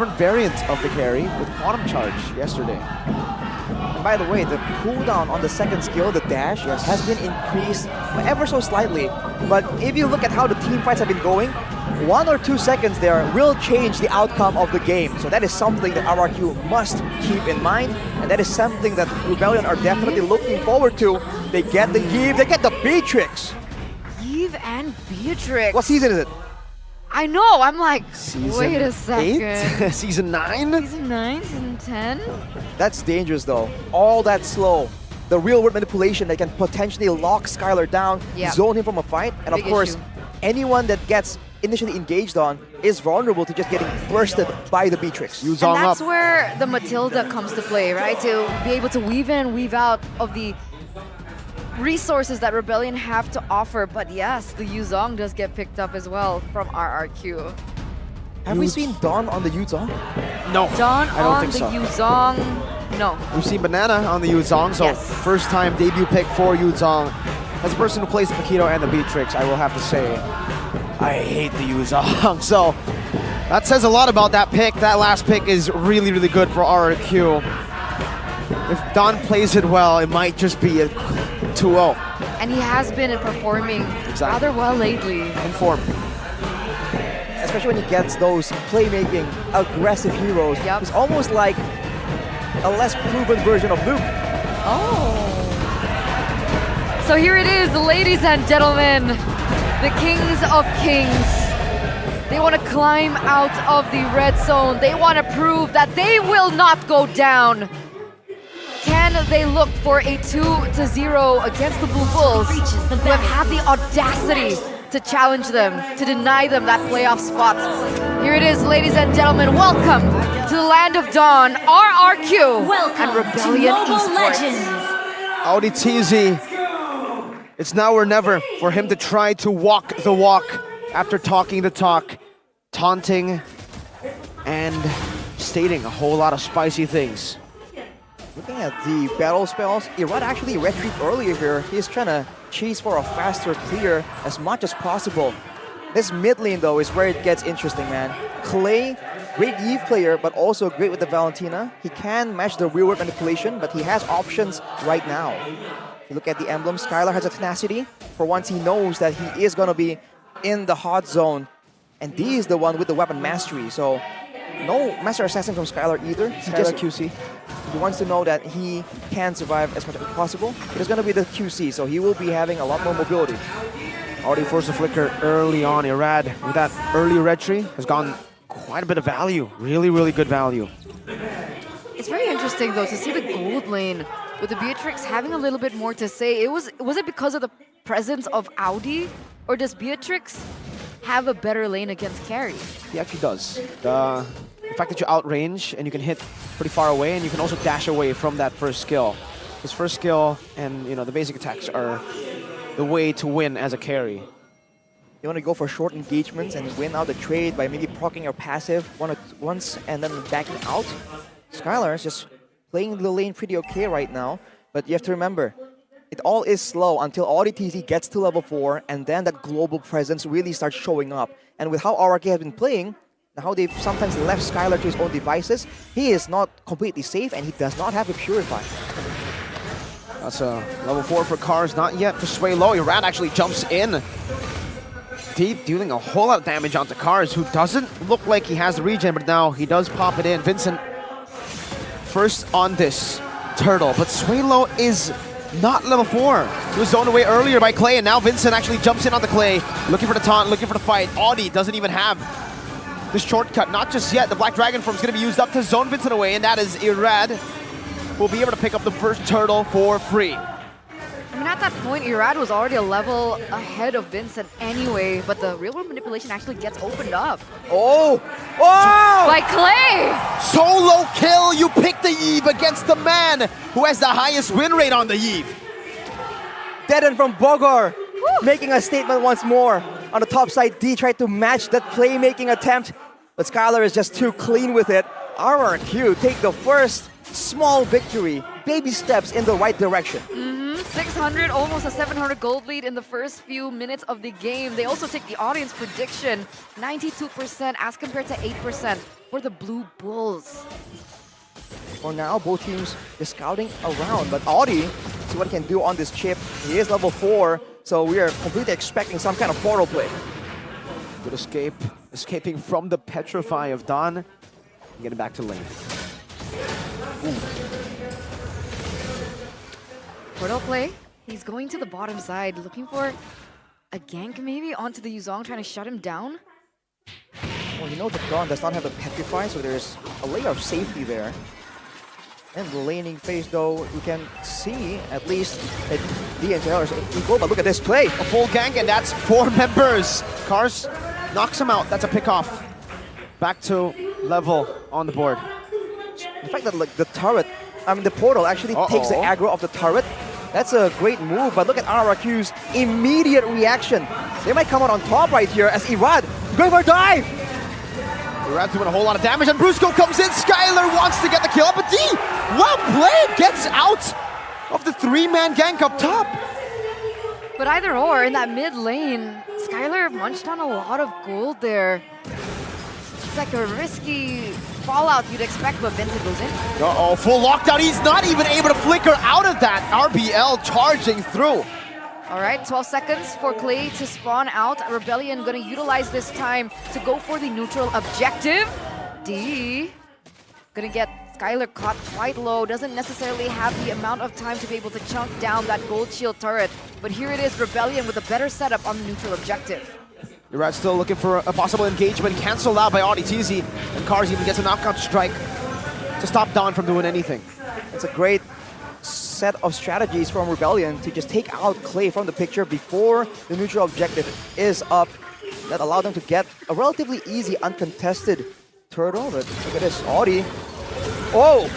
different variant of the carry with Quantum Charge yesterday. And by the way, the cooldown on the second skill, the dash, has been increased ever so slightly. But if you look at how the team fights have been going, 1 or 2 seconds there will change the outcome of the game. So that is something that RRQ must keep in mind, and that is something that Rebellion are definitely looking forward to. They get the Yves, they get the Beatrix. Yves and Beatrix. What season is it? I know, I'm like, Season wait a second. 8? Season 9? Season 9, season 10? That's dangerous though. All that slow. The real world manipulation that can potentially lock Skylar down, zone him from a fight, and Big of course, issue. anyone that gets initially engaged on is vulnerable to just getting bursted by the Beatrix. And that's where the Matilda comes to play, right? To be able to weave in and weave out of the resources that Rebellion have to offer. But yes, the Yuzong does get picked up as well from RRQ. Have we seen Dawn on the Yuzong? No, Dawn I don't on think the so. Yuzong, no. We've seen Banana on the Yuzong, so first time debut pick for Yuzong. As a person who plays the Paquito and the Beatrix, I will have to say, I hate the Yuzong. So that says a lot about that pick. That last pick is really, really good for RRQ. If Don plays it well, it might just be a 2-0. And he has been performing rather well lately. In form. Especially when he gets those playmaking, aggressive heroes. It's almost like a less proven version of Luke. Oh. So here it is, ladies and gentlemen. The Kings of Kings. They want to climb out of the red zone. They want to prove that they will not go down. Can they look for a 2-0 against the Blue Bulls, who have had the audacity to challenge them, to deny them that playoff spot? Here it is, ladies and gentlemen. Welcome to the Land of Dawn, RRQ, and Rebellion Esports. Audi TZ. It's now or never for him to try to walk the walk after talking the talk, taunting and stating a whole lot of spicy things. Looking at the battle spells, Irad actually retreat earlier here. He's trying to chase for a faster clear as much as possible. This mid lane though is where it gets interesting, man. Clay, great Yves player, but also great with the Valentina. He can match the real world manipulation, but he has options right now. If you look at the emblem, Skylar has a tenacity. For once, he knows that he is going to be in the hot zone. And D is the one with the weapon mastery. So, no Master Assassin from Skylar either. He wants to know that he can survive as much as possible. It is going to be the QC, so he will be having a lot more mobility. Already forced a flicker early on. Irad, with that early retry, has gotten quite a bit of value. Really, really good value. It's very interesting, though, to see the gold lane with the Beatrix having a little bit more to say. Was it because of the presence of Audi, or does Beatrix have a better lane against carry? He actually does. The fact that you outrange and you can hit pretty far away, and you can also dash away from that first skill. His first skill and the basic attacks are the way to win as a carry. You want to go for short engagements and win out the trade by maybe proccing your passive once and then backing out. Skylar is just playing the lane pretty okay right now, but you have to remember, it all is slow until Audi TZ gets to level 4, and then that global presence really starts showing up. And with how RRK has been playing, how they've sometimes left Skylar to his own devices, he is not completely safe, and he does not have a Purify. That's a level 4 for Cars, not yet for Sway Low. Irad actually jumps in deep, dealing a whole lot of damage onto Cars, who doesn't look like he has the regen, but now he does pop it in. Vincent first on this turtle, but Sway Low is not level 4. He was zoned away earlier by Clay, and now Vincent actually jumps in on the Clay, looking for the taunt, looking for the fight. Audi doesn't even have the shortcut, not just yet. The Black Dragon form is going to be used up to zone Vincent away, and that is Irad, who will be able to pick up the first turtle for free. I mean, at that point, Irad was already a level ahead of Vincent anyway, but the real-world manipulation actually gets opened up. Oh! Oh! By Clay! Solo kill! You pick the Yves against the man who has the highest win rate on the Yves. Deaden from Bogor, making a statement once more. On the top side, D tried to match that playmaking attempt, but Skylar is just too clean with it. RRQ take the first small victory, baby steps in the right direction. 600, almost a 700 gold lead in the first few minutes of the game. They also take the audience prediction, 92% as compared to 8% for the Blue Bulls. For now, both teams is scouting around, but Audi, see what he can do on this chip. He is level 4, so we are completely expecting some kind of portal play. Good escape, escaping from the Petrify of Dawn. Getting back to lane. Ooh. Portal play. He's going to the bottom side, looking for a gank maybe onto the Yuzong, trying to shut him down. Well, you know the Dawn does not have a Petrify, so there's a layer of safety there. And the laning phase, though, we can see at least that D and Taylor is equal, but look at this play. A full gank, and that's 4 members. Cars knocks him out. That's a pick off. Back to level on the board. The fact that like the turret, the portal actually takes the aggro of the turret, that's a great move, but look at RRQ's immediate reaction. They might come out on top right here as Irad going for a dive. Irad's doing a whole lot of damage, and Brusco comes in. Skylar wants to get the kill, but D, well played, gets out of the 3-man gank up top. But either or, in that mid lane, Skylar munched on a lot of gold there. It's like a risky fallout you'd expect, but Vincent goes in. Uh-oh, full lockdown. He's not even able to flicker out of that. RBL charging through. All right, 12 seconds for Clay to spawn out. Rebellion gonna utilize this time to go for the neutral objective. D gonna get Skylar caught quite low. Doesn't necessarily have the amount of time to be able to chunk down that gold shield turret. But here it is, Rebellion with a better setup on the neutral objective. Irad's still looking for a possible engagement, cancelled out by Audi TZ, and Cars even gets a knockout strike to stop Dawn from doing anything. It's a great set of strategies from Rebellion to just take out Clay from the picture before the neutral objective is up. That allowed them to get a relatively easy, uncontested turtle. But look at this, Audi. Oh!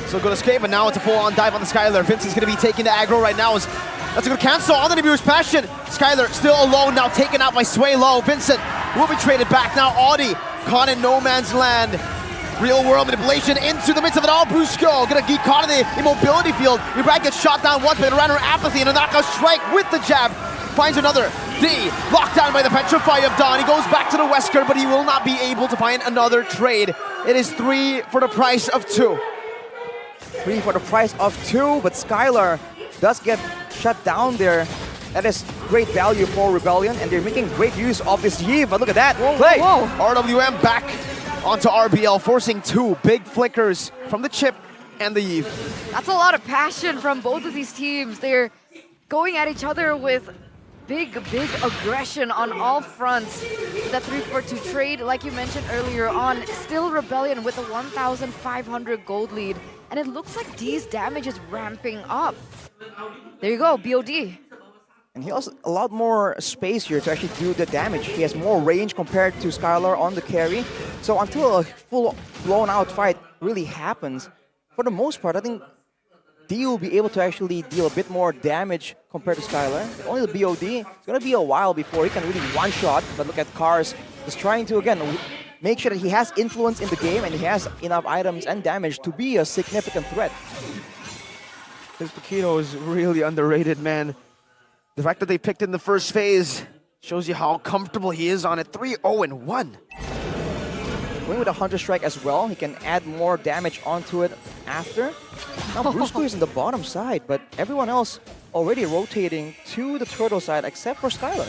So good escape, and now it's a full-on dive on the Skylar. Vincent's going to be taking the aggro right now. That's a good cancel on the Nibiru's Passion. Skylar still alone now, taken out by Sway Low. Vincent will be traded back. Now Audi caught in no man's land. Real world manipulation into the midst of it all. Brusco gonna get caught in the immobility field. Irad gets shot down once, but it ran her apathy and a knockout strike with the jab. Finds another. D locked down by the Petrify of Dawn. He goes back to the Wesker, but he will not be able to find another trade. It is 3 for the price of 2. 3 for the price of 2, but Skylar does get shut down there. That is great value for Rebellion, and they're making great use of this Yve. But look at that play. Whoa. RWM back onto RBL, forcing 2 big flickers from the chip and the Yve. That's a lot of passion from both of these teams. They're going at each other with big aggression on all fronts. That 3-4-2 trade, like you mentioned earlier on, still Rebellion with a 1,500 gold lead. And it looks like D's damage is ramping up. There you go, BOD. And he has a lot more space here to actually do the damage. He has more range compared to Skylar on the carry. So until a full blown out fight really happens, for the most part, I think D will be able to actually deal a bit more damage compared to Skylar. Only the BOD, it's going to be a while before he can really one-shot. But look at Cars, just trying to, again, make sure that he has influence in the game and he has enough items and damage to be a significant threat. This Pacino is really underrated, man. The fact that they picked in the first phase shows you how comfortable he is on it. 3-0-1. Going with a Hunter Strike as well, he can add more damage onto it after. Now Brusco is in the bottom side, but everyone else already rotating to the turtle side except for Skylar.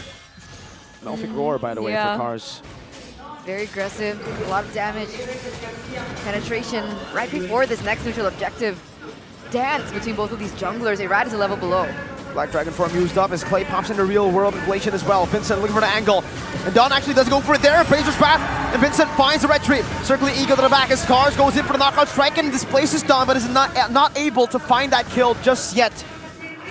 An Elfic Roar, by the way, for Cars. Very aggressive, a lot of damage. Penetration right before this next neutral objective. Dance between both of these junglers. Irad is a level below. Black Dragon form used up as Clay pops into real world inflation as well. Vincent looking for the angle. And Dawn actually does go for it there. Phaser's path. And Vincent finds the retreat. Circling Eagle to the back as Cars goes in for the knockout strike and displaces Dawn, but is not able to find that kill just yet.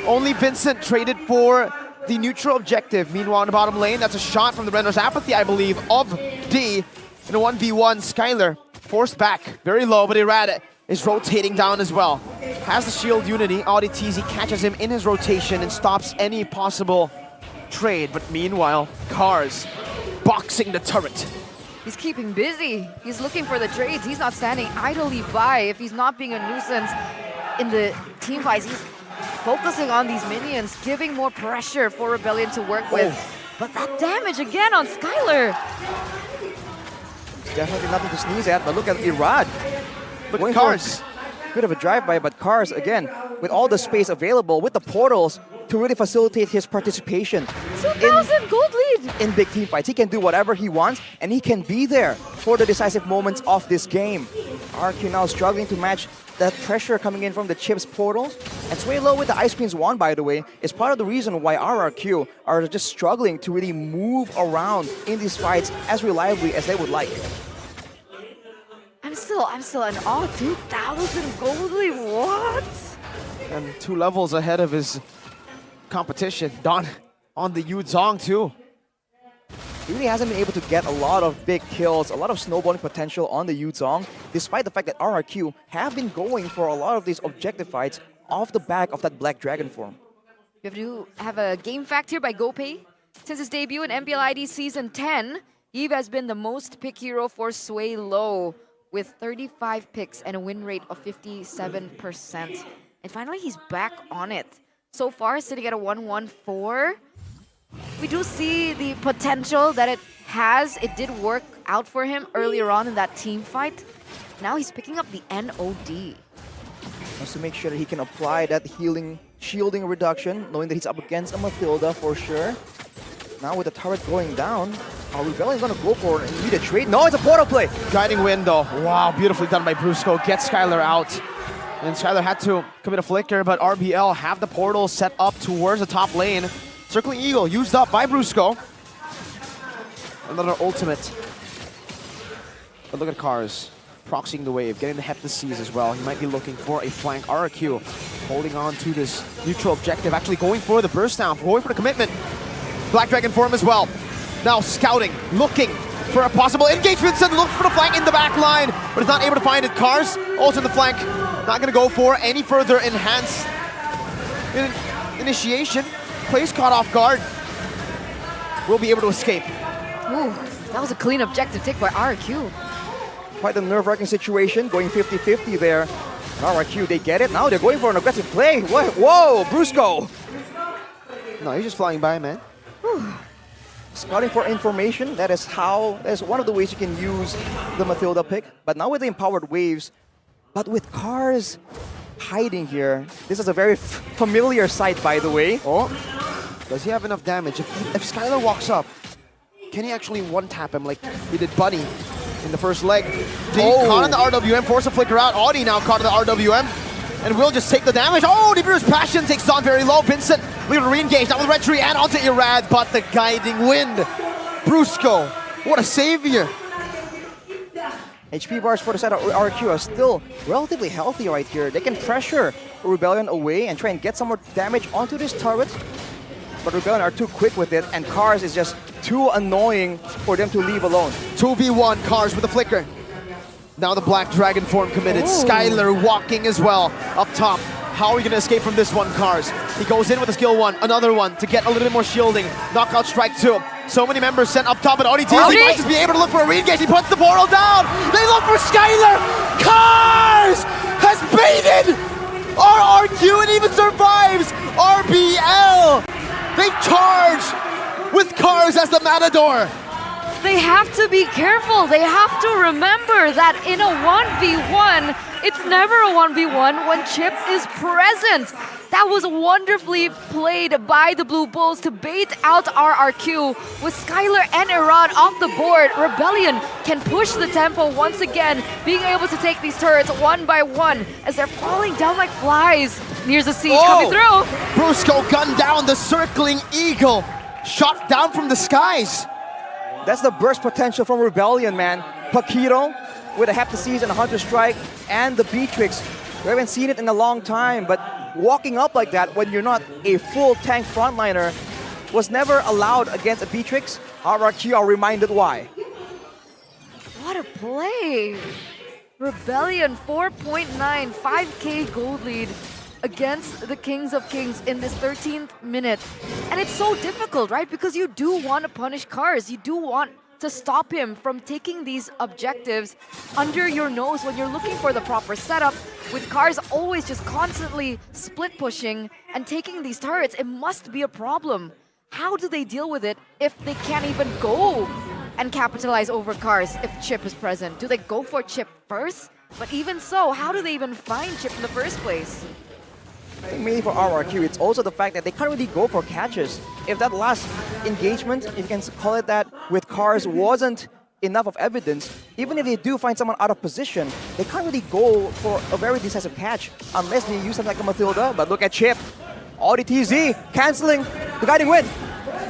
Only Vincent traded for the neutral objective. Meanwhile, in the bottom lane, that's a shot from the Renner's Apathy, I believe, of D. In a 1v1, Skylar forced back. Very low, but Irad is rotating down as well. Has the shield unity. Audi TZ catches him in his rotation and stops any possible trade. But meanwhile, Cars boxing the turret. He's keeping busy. He's looking for the trades. He's not standing idly by. If he's not being a nuisance in the team fights, he's focusing on these minions, giving more pressure for Rebellion to work with. But that damage again on Skylar. Definitely nothing to sneeze at, but look at Irad. Look Going at Cars. Bit of a drive-by, but Cars, again, with all the space available, with the portals, to really facilitate his participation 2,000 gold lead! in big team fights. He can do whatever he wants, and he can be there for the decisive moments of this game. RQ now struggling to match that pressure coming in from the Chips portals. And Sway Low with the Ice Queen's wand, by the way, is part of the reason why RRQ are just struggling to really move around in these fights as reliably as they would like. I'm still in awe. 2,000 gold lead, what? And 2 levels ahead of his competition. Don on the Yu Zhong too. He really hasn't been able to get a lot of big kills, a lot of snowballing potential on the Yu Zhong, despite the fact that RRQ have been going for a lot of these objective fights off the back of that Black Dragon form. We have a game fact here by GoPay. Since his debut in MPLID Season 10, Eve has been the most pick hero for Sway Low with 35 picks and a win rate of 57%. And finally, he's back on it. So far, sitting at a 1-1-4. We do see the potential that it has. It did work out for him earlier on in that team fight. Now he's picking up the NOD. Wants to make sure that he can apply that healing, shielding reduction, knowing that he's up against a Mathilda for sure. Now with the turret going down, are Rebellion gonna go for an immediate trade? No, it's a portal play! Guiding wind though. Wow, beautifully done by Brusco. Gets Skylar out. And Skylar had to commit a flicker, but RBL have the portal set up towards the top lane. Circling Eagle used up by Brusco. Another ultimate. But look at Cars. Proxying the wave, getting the Heptaseas as well. He might be looking for a flank. RRQ holding on to this neutral objective. Actually going for the burst down, going for the commitment. Black Dragon form as well. Now scouting, looking for a possible engagement. And look for the flank in the back line, but is not able to find it. Cars also in the flank. Not going to go for any further enhanced initiation. Plays caught off guard. Will be able to escape. Ooh, that was a clean objective take by RQ. Quite a nerve-wracking situation, going 50-50 there. RRQ, they get it. Now they're going for an aggressive play. What? Whoa, Brusco! No, he's just flying by, man. Scouting for information, that is one of the ways you can use the Mathilda pick. But now with the empowered waves, but with Cars hiding here, this is a very familiar sight, by the way. Oh, does he have enough damage? If Skylar walks up, can he actually one-tap him like he did Buddy in the first leg? Caught on the RWM, force a flicker out. Audi now caught on the RWM. And will just take the damage. Oh, Nibiru's Passion takes on very low. Vincent, able to re-engage now with Red Tree and onto Irad, but the guiding wind. Brusco, what a savior. HP bars for the side of RQ are still relatively healthy right here. They can pressure Rebellion away and try and get some more damage onto this turret. But Rebellion are too quick with it, and Cars is just too annoying for them to leave alone. 2v1, Cars with a flicker. Now the Black Dragon form committed. Ooh. Skylar walking as well up top. How are we going to escape from this one, Cars? He goes in with a skill 1, another one to get a little bit more shielding. Knockout strike 2. So many members sent up top, and ODT might just be able to look for a re-engage. He puts the portal down. They look for Skylar. Cars has baited RRQ and even survives. RBL. They charge with Cars as the Matador. They have to be careful. They have to remember that in a 1v1, it's never a 1v1 when Chip is present. That was wonderfully played by the Blue Bulls to bait out RRQ. With Skylar and Irad off the board, Rebellion can push the tempo once again, being able to take these turrets one by one as they're falling down like flies. And here's the siege coming through. Brusco gunned down the circling eagle, shot down from the skies. That's the burst potential from Rebellion, man. Paquito with a Heptaseas and a Hunter Strike and the Beatrix. We haven't seen it in a long time, but walking up like that when you're not a full tank frontliner was never allowed against a Beatrix. RRQ are reminded why. What a play! Rebellion 4.9, 5k gold lead against the Kings of Kings in this 13th minute. And it's so difficult, right? Because you do want to punish Cars. You do want to stop him from taking these objectives under your nose when you're looking for the proper setup. With Cars always just constantly split pushing and taking these turrets, it must be a problem. How do they deal with it if they can't even go and capitalize over Cars if Chip is present? Do they go for Chip first? But even so, how do they even find Chip in the first place? I think mainly for RRQ, it's also the fact that they can't really go for catches. If that last engagement, if you can call it that, with Cars wasn't enough of evidence, even if they do find someone out of position, they can't really go for a very decisive catch unless they use something like a Matilda. But look at Chip. ODTZ canceling the guiding win.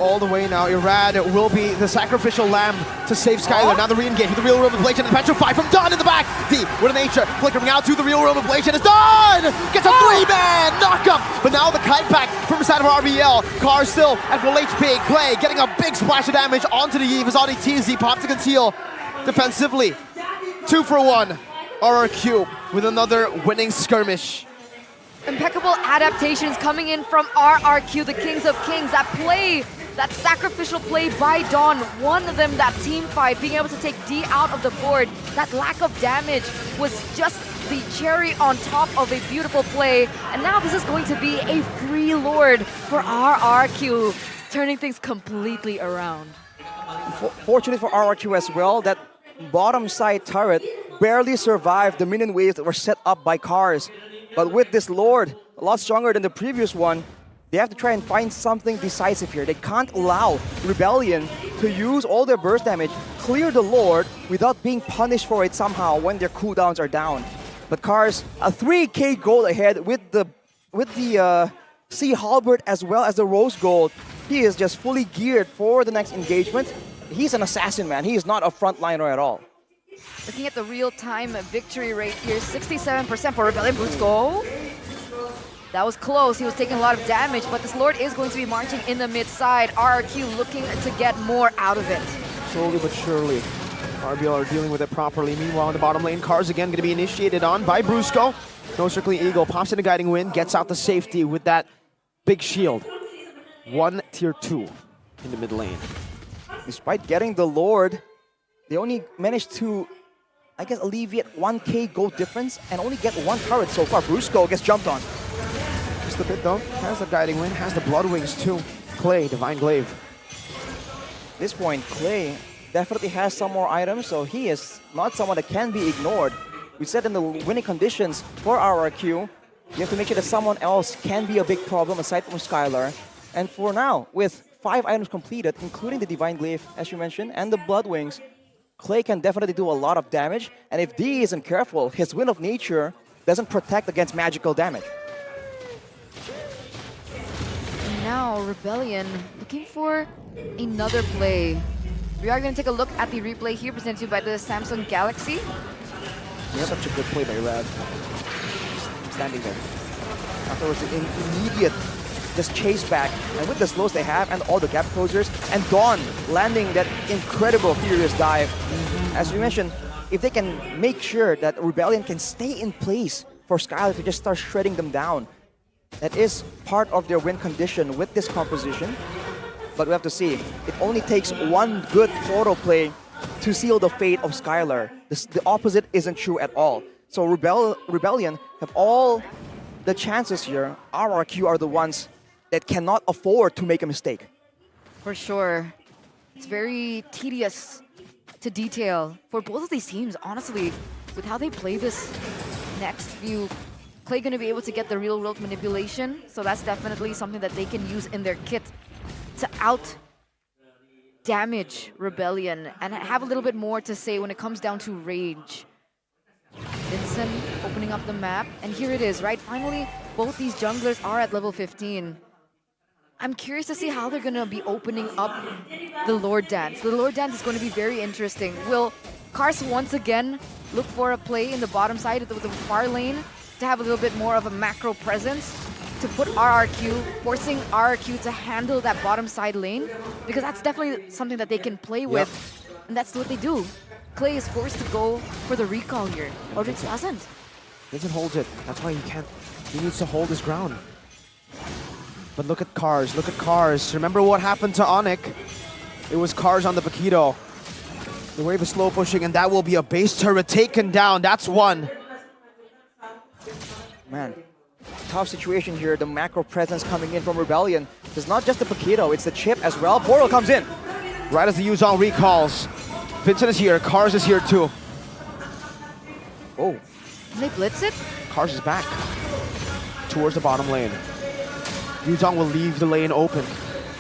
All the way now, Irad will be the sacrificial lamb to save Skylar. Now the re-engage with the real room ablation and the petrify from Don in the back. D with an nature, flickering out to the real room ablation. It's Don! Gets a three-man knockup! But now the kite back from the side of RBL. Car still at full HP. Clay getting a big splash of damage onto the Eve as ODTZ pops to conceal defensively. 2 for 1. RRQ with another winning skirmish. Impeccable adaptations coming in from RRQ, the Kings of Kings. That play, that sacrificial play by Dawn won them that team fight, being able to take D out of the board. That lack of damage was just the cherry on top of a beautiful play. And now this is going to be a free Lord for RRQ, turning things completely around. Fortunately for RRQ as well, that bottom side turret barely survived the minion waves that were set up by Cars. But with this Lord, a lot stronger than the previous one, they have to try and find something decisive here. They can't allow Rebellion to use all their burst damage, clear the Lord without being punished for it somehow when their cooldowns are down. But Cars, a 3k gold ahead with the Sea Halberd as well as the Rose Gold. He is just fully geared for the next engagement. He's an assassin, man. He is not a frontliner at all. Looking at the real-time victory rate here, 67% for Rebellion. Brusco. That was close. He was taking a lot of damage, but this Lord is going to be marching in the mid side. RRQ looking to get more out of it. Slowly but surely, RBL are dealing with it properly. Meanwhile, in the bottom lane, Cars again going to be initiated on by Brusco. No Circling Eagle pops in a guiding wind, gets out the safety with that big shield. 1 tier 2 in the mid lane. Despite getting the Lord, they only managed to, I guess, alleviate 1k gold difference and only get 1 turret so far. Brusco gets jumped on. Just a bit though, has the guiding wind, has the blood wings too. Clay, Divine Glaive. At this point, Clay definitely has some more items, so he is not someone that can be ignored. We said in the winning conditions for RRQ, you have to make sure that someone else can be a big problem aside from Skylar. And for now, with 5 items completed, including the Divine Glaive, as you mentioned, and the Blood Wings, Clay can definitely do a lot of damage. And if D isn't careful, his Wind of Nature doesn't protect against magical damage. Now Rebellion looking for another play. We are going to take a look at the replay here presented to you by the Samsung Galaxy. Yep. Such a good play by Rad. Standing there. Afterwards, an immediate just chase back, and with the slows they have and all the gap closers, and Dawn landing that incredible furious dive. As you mentioned, if they can make sure that Rebellion can stay in place for Skylar to just start shredding them down, that is part of their win condition with this composition. But we have to see, it only takes one good photo play to seal the fate of Skylar. The opposite isn't true at all. So Rebellion have all the chances here. RRQ are the ones that cannot afford to make a mistake. For sure. It's very tedious to detail for both of these teams, honestly, with how they play this next few. Clay going to be able to get the real world manipulation, so that's definitely something that they can use in their kit to out damage Rebellion and have a little bit more to say when it comes down to rage. Vincent opening up the map, and here it is, right? Finally, both these junglers are at level 15. I'm curious to see how they're going to be opening up the Lord Dance. The Lord Dance is going to be very interesting. Will Cars once again look for a play in the bottom side of the far lane to have a little bit more of a macro presence to put RRQ, forcing RRQ to handle that bottom side lane? Because that's definitely something that they can play with, and that's what they do. Clay is forced to go for the recall here, or it doesn't. Vincent holds it. That's why he can't. He needs to hold his ground. But look at Cars. Look at Cars. Remember what happened to Onic? It was Cars on the Paquito. The wave is slow pushing, and that will be a base turret taken down. That's one. Man, tough situation here. The macro presence coming in from Rebellion. It's not just the Paquito, it's the chip as well. Portal comes in. Right as the Yuzong recalls. Vincent is here, Cars is here too. Oh, Can they blitz it? Cars is back towards the bottom lane. Yuzong will leave the lane open.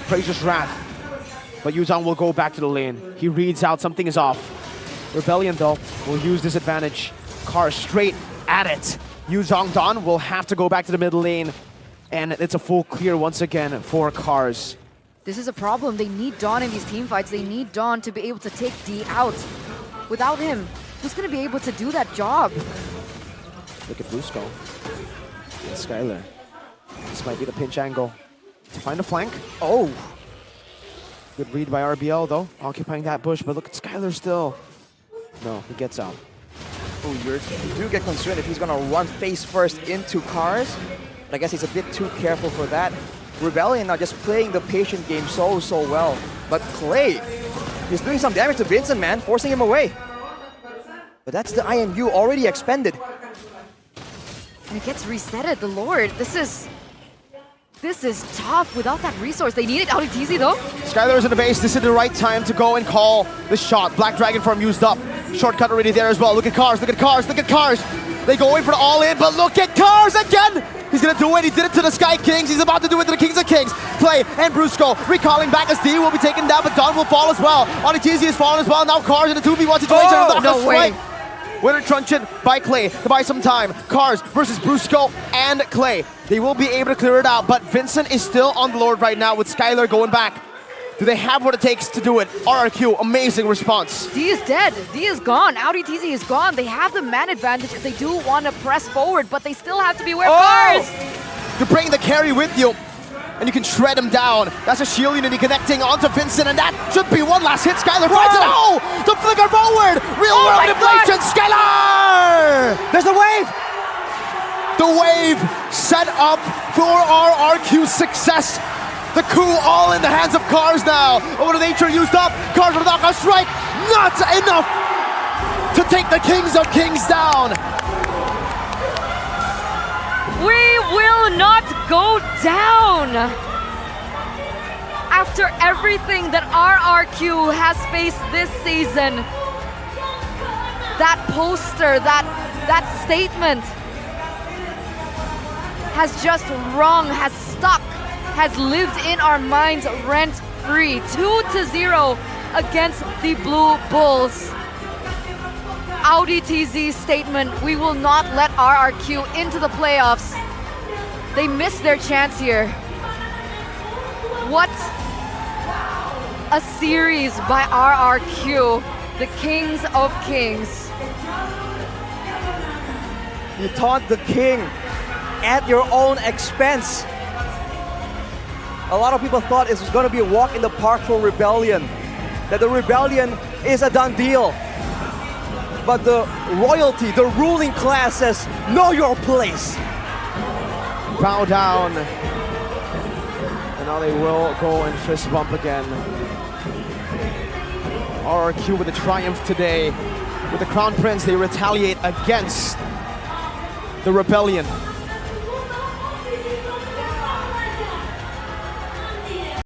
Fraser's Wrath. But Yuzong will go back to the lane. He reads out something is off. Rebellion though will use this advantage. Cars straight at it. Yuzong Dawn will have to go back to the mid lane. And it's a full clear once again for Cars. This is a problem. They need Dawn in these team fights. They need Dawn to be able to take D out. Without him, who's going to be able to do that job? Look at Brusco and Skylar. This might be the pinch angle to find a flank. Oh! Good read by RBL though, occupying that bush, but look at Skylar still. No, he gets out. oh, you do get concerned if he's gonna run face first into Cars. But I guess he's a bit too careful for that. Rebellion now just playing the patient game so well. But Clay, he's doing some damage to Vincent, man, forcing him away. But that's the IMU already expended. And it gets resetted, the Lord. This is tough without that resource. They need it out of TZ though. Skylar is in the base. This is the right time to go and call the shot. Black Dragon Form used up. Shortcut already there as well. Look at Cars, look at Cars, look at Cars. They go in for the all-in, but look at Cars again! He's gonna do it. He did it to the Sky Kings. He's about to do it to the Kings of Kings. Clay and Brusco recalling back as D will be taken down, but Dawn will fall as well. ODTZ has fallen as well. Now Cars in a 2v1 situation. Oh, no way. Winner truncheon by Clay to buy some time. Cars versus Brusco and Clay. They will be able to clear it out, but Vincent is still on the Lord right now with Skylar going back. Do they have what it takes to do it? RRQ, amazing response. D is dead. D is gone. Audi TZ is gone. They have the man advantage if they do want to press forward, but they still have to be aware of Cars. You bring the carry with you, and you can shred him down. That's a shield unity connecting onto Vincent, and that should be one last hit. Skylar finds it. Oh! The flicker forward! Real world manipulation! Skylar! There's the wave! The wave set up for RRQ's success. The coup all in the hands of Cars now. Over the nature used up. Cars with a knockout strike. Not enough to take the Kings of Kings down. We will not go down. After everything that RRQ has faced this season, that poster, that statement has just rung, has stuck, has lived in our minds rent-free. 2-0 against the Blue Bulls. Audi TZ's statement, we will not let RRQ into the playoffs. They missed their chance here. What a series by RRQ, the Kings of Kings. You taunt the king at your own expense. A lot of people thought it was going to be a walk in the park for Rebellion, that the Rebellion is a done deal. But the royalty, the ruling class says, know your place. Bow down. And now they will go and fist bump again. RRQ with a triumph today. With the Crown Prince, they retaliate against the Rebellion.